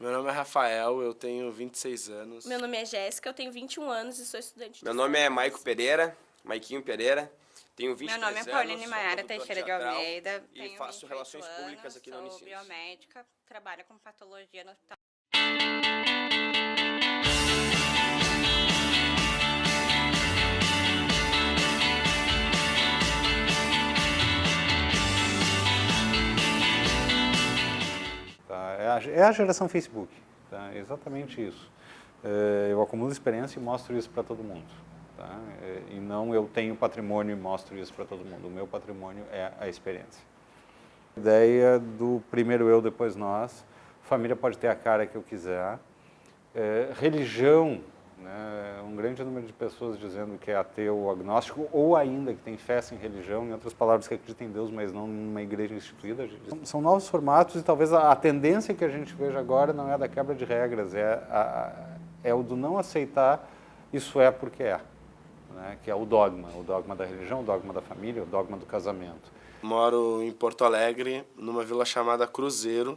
Meu nome é Rafael, eu tenho 26 anos. Meu nome é Jéssica, eu tenho 21 anos e sou estudante. Meu nome é Maiquinho Pereira, tenho 23 anos. Meu nome é Pauline Maiara sou Teixeira de teatral Almeida, e tenho faço 28 relações anos, públicas aqui na sou Unicinos. biomédica, trabalho com patologia no hospital. Tá? É a geração Facebook, tá? É exatamente isso. Eu acumulo experiência e mostro isso para todo mundo. Tá? E não eu tenho patrimônio e mostro isso para todo mundo. O meu patrimônio é a experiência. A ideia do primeiro eu, depois nós. Família pode ter a cara que eu quiser. Religião, né? Um grande número de pessoas dizendo que é ateu ou agnóstico, ou ainda que tem fé sem religião, em outras palavras, que acredita em Deus, mas não numa igreja instituída. São novos formatos e talvez a tendência que a gente veja agora não é da quebra de regras, é o do não aceitar isso é porque é, né? Que é o dogma da religião, o dogma da família, o dogma do casamento. Moro em Porto Alegre, numa vila chamada Cruzeiro.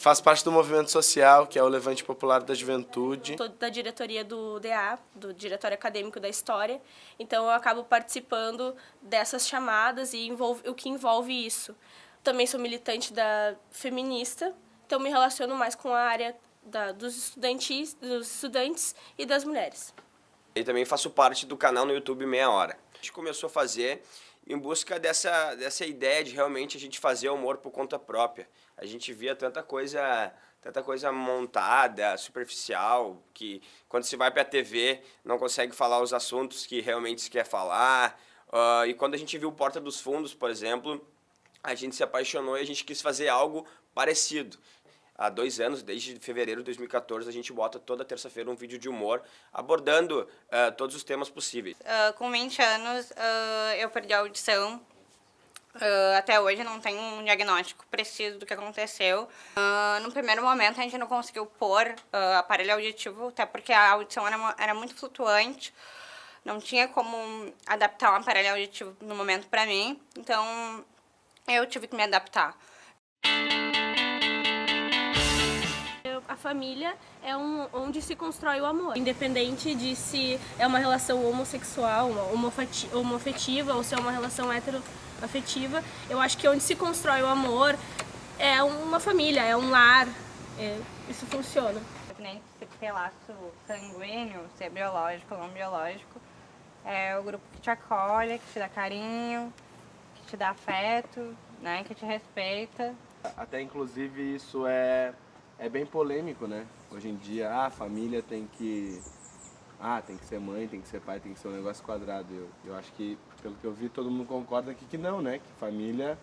Faço parte do movimento social, que é o Levante Popular da Juventude. Sou da diretoria do DA, do Diretório Acadêmico da História, então eu acabo participando dessas chamadas e o que envolve isso. Também sou militante da feminista, então me relaciono mais com a área dos estudantes e das mulheres. E também faço parte do canal no YouTube Meia Hora. A gente começou a fazer em busca dessa ideia de realmente a gente fazer humor por conta própria. A gente via tanta coisa montada, superficial, que quando se vai para a TV não consegue falar os assuntos que realmente se quer falar. E quando a gente viu Porta dos Fundos, por exemplo, a gente se apaixonou e a gente quis fazer algo parecido. Há 2 anos, desde fevereiro de 2014, a gente bota toda terça-feira um vídeo de humor abordando todos os temas possíveis. Com 20 anos, eu perdi a audição. Até hoje não tenho um diagnóstico preciso do que aconteceu. No primeiro momento a gente não conseguiu pôr aparelho auditivo, até porque a audição era muito flutuante. Não tinha como adaptar um aparelho auditivo no momento para mim, então eu tive que me adaptar. A família é onde se constrói o amor. Independente de se é uma relação homossexual, homoafetiva, ou se é uma relação heteroafetiva, eu acho que onde se constrói o amor é uma família, é um lar. Isso funciona. Nem se ter laço sanguíneo, se é biológico ou não biológico, é o grupo que te acolhe, que te dá carinho, que te dá afeto, né, que te respeita. Até inclusive isso é bem polêmico, né? Hoje em dia, a família tem que ser mãe, tem que ser pai, tem que ser um negócio quadrado. Eu acho que, pelo que eu vi, todo mundo concorda aqui que não, né? Que família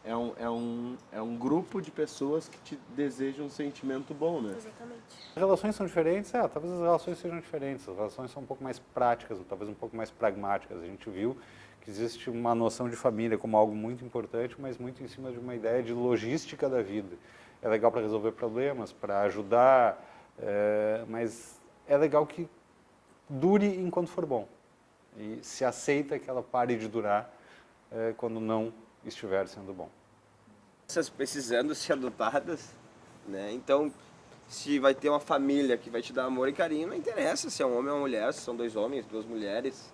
é um grupo de pessoas que te desejam um sentimento bom, né? Exatamente. As relações são diferentes? Talvez as relações sejam diferentes. As relações são um pouco mais práticas, ou talvez um pouco mais pragmáticas. A gente viu que existe uma noção de família como algo muito importante, mas muito em cima de uma ideia de logística da vida. É legal para resolver problemas, para ajudar, mas é legal que dure enquanto for bom. E se aceita que ela pare de durar quando não estiver sendo bom. Essas precisando ser adotadas, né? Então, se vai ter uma família que vai te dar amor e carinho, não interessa se é um homem ou uma mulher, se são 2 homens, 2 mulheres.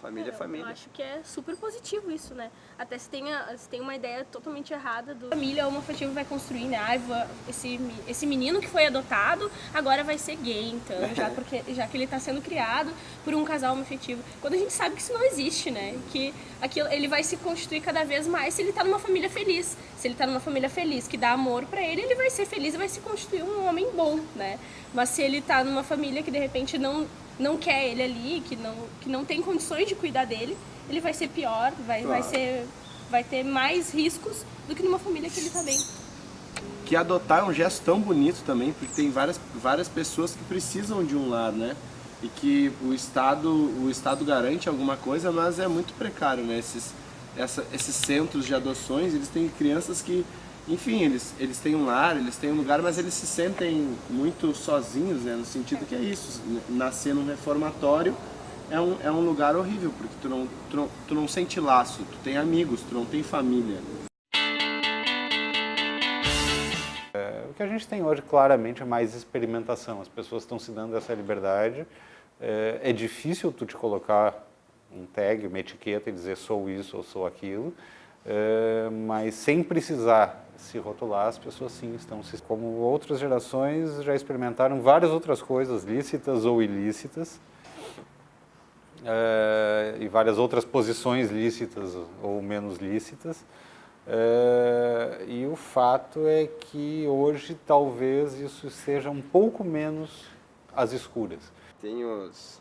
Família é família. Eu acho que é super positivo isso, né? Até se tem uma ideia totalmente errada do família homoafetiva vai construir, né? Esse menino que foi adotado agora vai ser gay, então, já que ele está sendo criado por um casal homoafetivo. Quando a gente sabe que isso não existe, né? Que ele vai se constituir cada vez mais se ele está numa família feliz. Se ele está numa família feliz que dá amor para ele vai ser feliz e vai se constituir um homem bom, né? Mas se ele está numa família que de repente não quer ele ali, que não tem condições de cuidar dele, ele vai ser pior, vai ter mais riscos do que numa família que ele tá bem. Que adotar é um gesto tão bonito também, porque tem várias pessoas que precisam de um lar, né? E que o Estado garante alguma coisa, mas é muito precário, né? Esses centros de adoções, eles têm crianças que, enfim, eles têm um lar, eles têm um lugar, mas eles se sentem muito sozinhos, né? No sentido que é isso, nascer num reformatório é um lugar horrível, porque tu não sente laço, tu tem amigos, tu não tem família. que a gente tem hoje claramente é mais experimentação. As pessoas estão se dando essa liberdade. É difícil tu te colocar um tag, uma etiqueta e dizer sou isso ou sou aquilo, mas sem precisar se rotular, as pessoas sim estão se... Como outras gerações já experimentaram várias outras coisas, lícitas ou ilícitas, e várias outras posições lícitas ou menos lícitas. E o fato é que hoje talvez isso seja um pouco menos às escuras. Tem os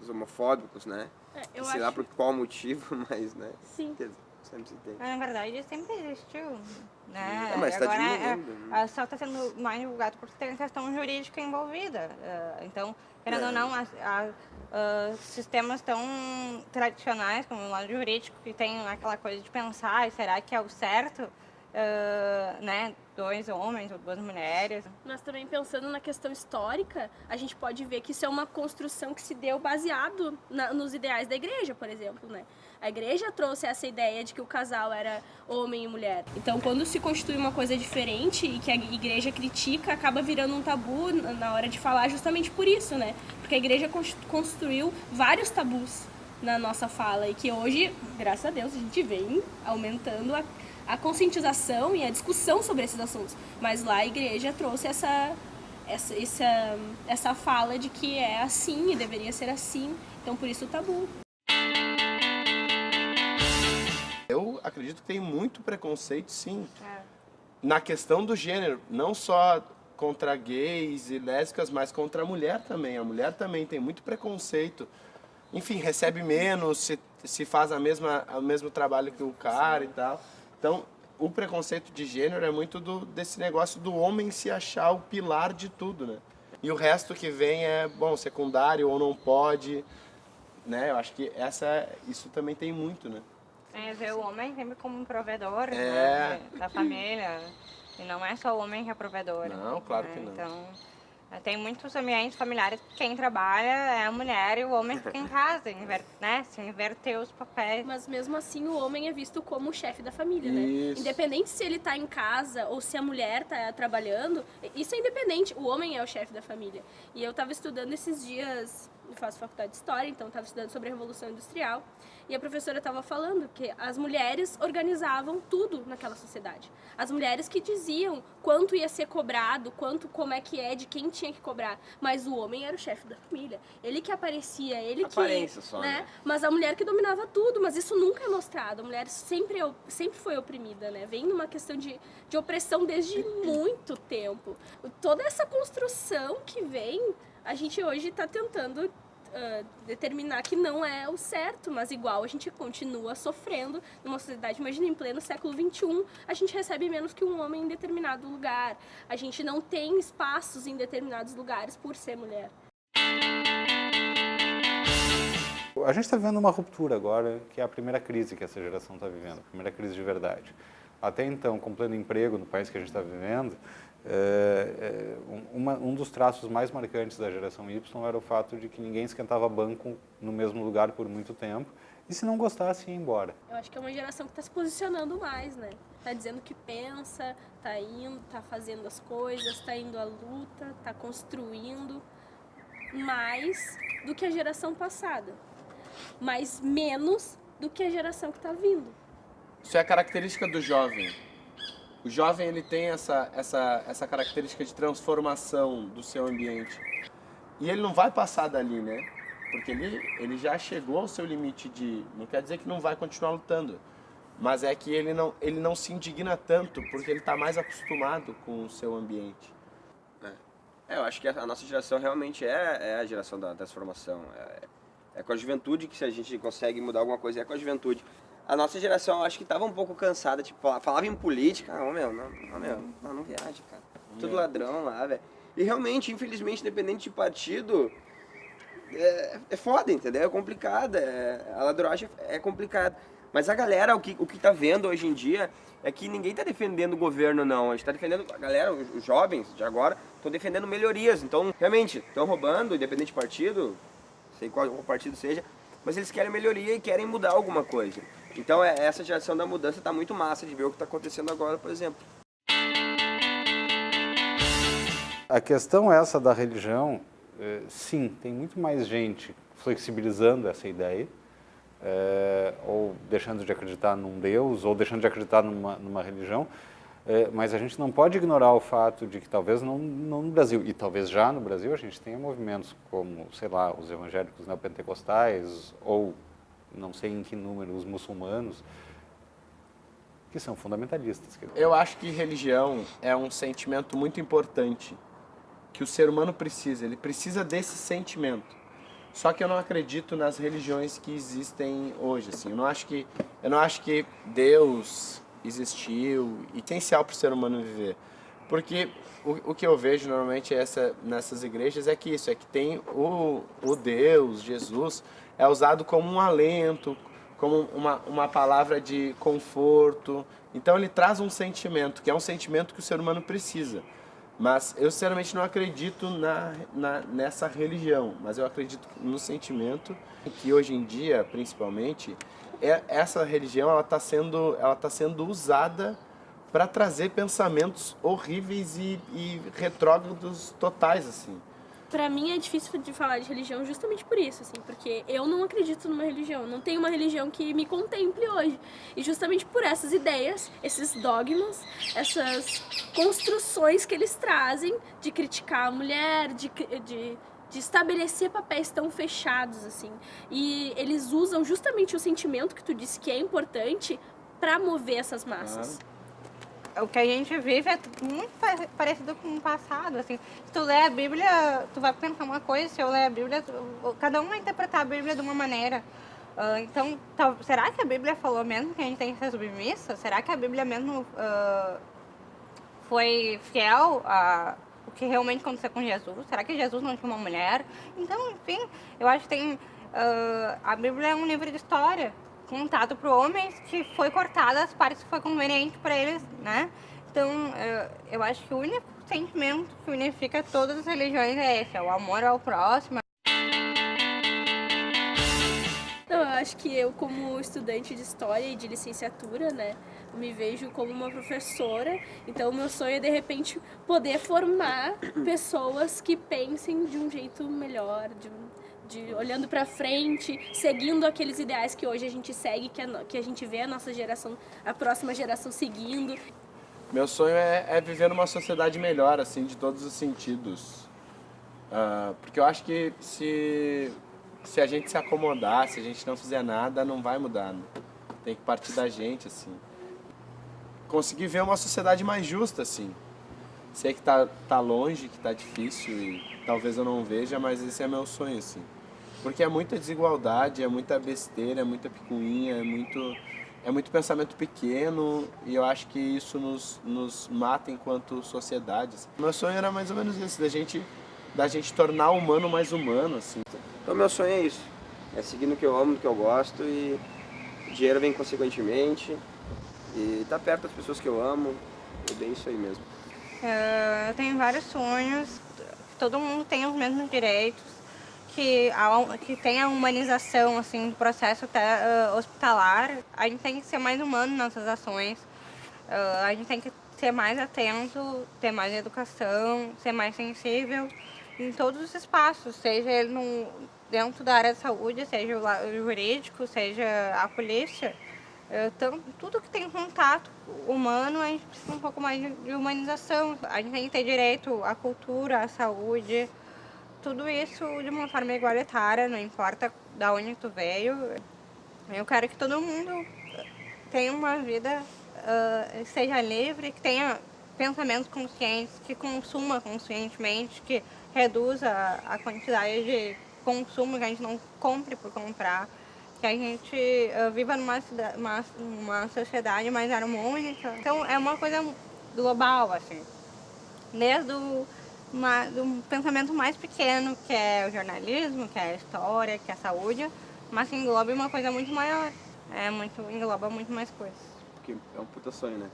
homofóbicos, né? Eu Sei lá por qual motivo, mas, né? Sim. Sempre se tem. Mas, na verdade, sempre existiu, né? Mas tá agora, diminuindo, só está sendo mais divulgado porque tem questão jurídica envolvida. Então, querendo ou não, sistemas tão tradicionais como o lado jurídico, que tem aquela coisa de pensar, será que é o certo, né? 2 homens ou 2 mulheres. Mas também pensando na questão histórica, a gente pode ver que isso é uma construção que se deu baseado nos ideais da igreja, por exemplo, né? A igreja trouxe essa ideia de que o casal era homem e mulher. Então, quando se constitui uma coisa diferente e que a igreja critica, acaba virando um tabu na hora de falar justamente por isso, né? Porque a igreja construiu vários tabus na nossa fala e que hoje, graças a Deus, a gente vem aumentando a conscientização e a discussão sobre esses assuntos. Mas lá a igreja trouxe essa fala de que é assim e deveria ser assim. Então, por isso o tabu. Eu acredito que tem muito preconceito, sim, na questão do gênero, não só contra gays e lésbicas, mas contra a mulher também. A mulher também tem muito preconceito. Enfim, recebe menos, se faz o mesmo trabalho que o cara e tal. Então, o preconceito de gênero é muito desse negócio do homem se achar o pilar de tudo, né? E o resto que vem é, bom, secundário ou não pode, né? Eu acho que isso também tem muito, né? Ver o homem sempre como um provedor, né, da família. E não é só o homem que é provedor. Não, claro né? que não. Então, tem muitos ambientes familiares que quem trabalha é a mulher e o homem fica em casa, né? Se inverter os papéis. Mas mesmo assim o homem é visto como o chefe da família, né? Isso. Independente se ele tá em casa ou se a mulher tá trabalhando, isso é independente, o homem é o chefe da família. E eu tava estudando esses dias, eu faço faculdade de História, então eu tava estudando sobre a Revolução Industrial, e a professora estava falando que as mulheres organizavam tudo naquela sociedade. As mulheres que diziam quanto ia ser cobrado, como é que é, de quem tinha que cobrar. Mas o homem era o chefe da família. Ele que aparecia, ele Aparência que... só, né? né? Mas a mulher que dominava tudo, mas isso nunca é mostrado. A mulher sempre foi oprimida, né? Vem numa questão de opressão desde muito tempo. Toda essa construção que vem, a gente hoje está tentando determinar que não é o certo, mas igual a gente continua sofrendo numa sociedade. Imagina, em pleno século XXI, a gente recebe menos que um homem em determinado lugar. A gente não tem espaços em determinados lugares por ser mulher. A gente está vivendo uma ruptura agora, que é a primeira crise que essa geração está vivendo, a primeira crise de verdade. Até então, com pleno emprego no país que a gente está vivendo, um dos traços mais marcantes da geração Y era o fato de que ninguém esquentava banco no mesmo lugar por muito tempo e se não gostasse ia embora. Eu acho que é uma geração que está se posicionando mais, né? Tá dizendo o que pensa, tá indo, tá fazendo as coisas, tá indo à luta, tá construindo mais do que a geração passada, mas menos do que a geração que está vindo. Isso é a característica do jovem. O jovem ele tem essa característica de transformação do seu ambiente. E ele não vai passar dali, né? Porque ele já chegou ao seu limite de... Não quer dizer que não vai continuar lutando. Mas é que ele não se indigna tanto, porque ele está mais acostumado com o seu ambiente. Eu acho que a nossa geração realmente é a geração da transformação. É com a juventude que se a gente consegue mudar alguma coisa, é com a juventude. A nossa geração, eu acho que estava um pouco cansada, tipo, falava em política, não viaja, cara. Tudo ladrão lá, velho. E realmente, infelizmente, independente de partido, é foda, entendeu? É complicado, a ladroagem é complicado. Mas a galera, o que tá vendo hoje em dia é que ninguém tá defendendo o governo, não. A gente tá defendendo, a galera, os jovens de agora, estão defendendo melhorias. Então, realmente, estão roubando, independente de partido, sei qual partido seja, mas eles querem melhoria e querem mudar alguma coisa. Então, essa geração da mudança tá muito massa de ver o que tá acontecendo agora, por exemplo. A questão essa da religião, sim, tem muito mais gente flexibilizando essa ideia, ou deixando de acreditar num Deus, ou deixando de acreditar numa religião, mas a gente não pode ignorar o fato de que talvez não no Brasil, e talvez já no Brasil a gente tenha movimentos como, sei lá, os evangélicos neopentecostais, ou não sei em que número, os muçulmanos, que são fundamentalistas. Eu acho que religião é um sentimento muito importante que o ser humano precisa. Ele precisa desse sentimento. Só que eu não acredito nas religiões que existem hoje. Assim. Eu não acho que Deus existiu e essencial para o ser humano viver. Porque o que eu vejo normalmente nessas igrejas é que tem o Deus, Jesus, é usado como um alento, como uma palavra de conforto. Então ele traz um sentimento, que é um sentimento que o ser humano precisa. Mas eu sinceramente não acredito nessa religião, mas eu acredito no sentimento que hoje em dia, principalmente, essa religião ela tá sendo usada para trazer pensamentos horríveis e retrógrados totais, assim. Pra mim é difícil de falar de religião justamente por isso, assim, porque eu não acredito numa religião, não tenho uma religião que me contemple hoje. E justamente por essas ideias, esses dogmas, essas construções que eles trazem de criticar a mulher, de estabelecer papéis tão fechados, assim. E eles usam justamente o sentimento que tu disse que é importante pra mover essas massas. O que a gente vive é muito parecido com o passado, assim. Se tu lê a Bíblia, tu vai pensar uma coisa, se eu ler a Bíblia, cada um vai interpretar a Bíblia de uma maneira. Então, será que a Bíblia falou mesmo que a gente tem que ser submissa? Será que a Bíblia mesmo foi fiel a o que realmente aconteceu com Jesus? Será que Jesus não tinha uma mulher? Então, enfim, eu acho que tem... a Bíblia é um livro de história, contado para homens, que foi cortada as partes que foi conveniente para eles, né? Então, eu acho que o único sentimento que unifica todas as religiões é esse, é o amor ao próximo. Eu acho que eu, como estudante de história e de licenciatura, né, me vejo como uma professora, então o meu sonho é, de repente, poder formar pessoas que pensem de um jeito melhor, olhando pra frente, seguindo aqueles ideais que hoje a gente segue, que a gente vê a nossa geração, a próxima geração seguindo. Meu sonho é viver numa sociedade melhor, assim, de todos os sentidos. Porque eu acho que se a gente se acomodar, se a gente não fizer nada, não vai mudar, né? Tem que partir da gente, assim. Conseguir ver uma sociedade mais justa, assim. Sei que tá longe, que tá difícil e talvez eu não veja, mas esse é meu sonho, assim. Porque é muita desigualdade, é muita besteira, é muita picuinha, é muito pensamento pequeno e eu acho que isso nos mata enquanto sociedade. Assim. Meu sonho era mais ou menos esse, da gente tornar o humano mais humano, assim. Então meu sonho é isso, é seguir no que eu amo, no que eu gosto e o dinheiro vem consequentemente e tá perto das pessoas que eu amo, é bem isso aí mesmo. Eu tenho vários sonhos, todo mundo tem os mesmos direitos, que tenha a humanização assim, do processo até, hospitalar. A gente tem que ser mais humano nas nossas ações, a gente tem que ser mais atento, ter mais educação, ser mais sensível em todos os espaços, seja ele dentro da área de saúde, seja o jurídico, seja a polícia. Então, tudo que tem contato humano, a gente precisa um pouco mais de humanização. A gente tem que ter direito à cultura, à saúde, tudo isso de uma forma igualitária, não importa de onde tu veio. Eu quero que todo mundo tenha uma vida, seja livre, que tenha pensamentos conscientes, que consuma conscientemente, que reduza a quantidade de consumo, que a gente não compre por comprar, que a gente viva numa sociedade mais harmônica. Então é uma coisa global, assim, desde do pensamento mais pequeno, que é o jornalismo, que é a história, que é a saúde, mas que engloba uma coisa muito maior, engloba muito mais coisas. Porque é um puta sonho, né?